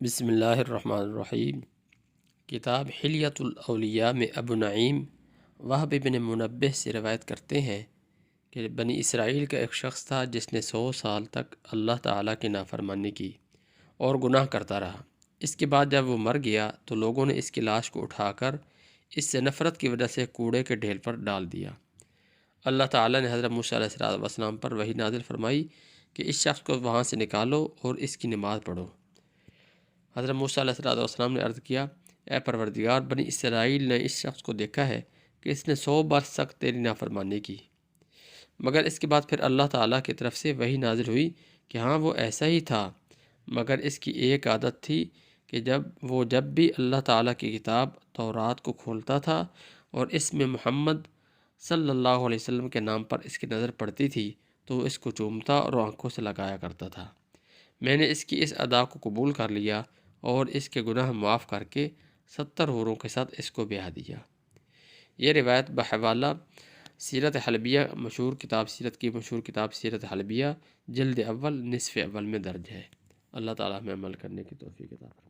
بسم اللہ الرحمن الرحیم۔ کتاب حلیۃ الاولیاء میں ابو نعیم وہب بن منبہ سے روایت کرتے ہیں کہ بنی اسرائیل کا ایک شخص تھا جس نے 100 سال تک اللہ تعالیٰ کی نافرمانی کی اور گناہ کرتا رہا۔ اس کے بعد جب وہ مر گیا تو لوگوں نے اس کی لاش کو اٹھا کر اس سے نفرت کی وجہ سے کوڑے کے ڈھیر پر ڈال دیا۔ اللہ تعالیٰ نے حضرت موسیٰ علیہ السلام پر وحی نازل فرمائی کہ اس شخص کو وہاں سے نکالو اور اس کی نماز پڑھو۔ حضرت موسیٰ علیہ السلام نے عرض کیا، اے پروردگار، بنی اسرائیل نے اس شخص کو دیکھا ہے کہ اس نے 100 بار سخت تیری نافرمانی کی، مگر اس کے بعد پھر اللہ تعالیٰ کی طرف سے وحی نازل ہوئی کہ ہاں وہ ایسا ہی تھا، مگر اس کی ایک عادت تھی کہ جب بھی اللہ تعالیٰ کی کتاب تورات کو کھولتا تھا اور اس میں محمد صلی اللہ علیہ وسلم کے نام پر اس کی نظر پڑتی تھی تو وہ اس کو چومتا اور آنکھوں سے لگایا کرتا تھا۔ میں نے اس کی اس ادا کو قبول کر لیا اور اس کے گناہ معاف کر کے 70 حوروں کے ساتھ اس کو بیاہ دیا۔ یہ روایت بحوالہ سیرت حلبیہ سیرت کی مشہور کتاب سیرت حلبیہ جلد اول نصف اول میں درج ہے۔ اللہ تعالیٰ ہمیں عمل کرنے کی توفیق عطا فرمائے۔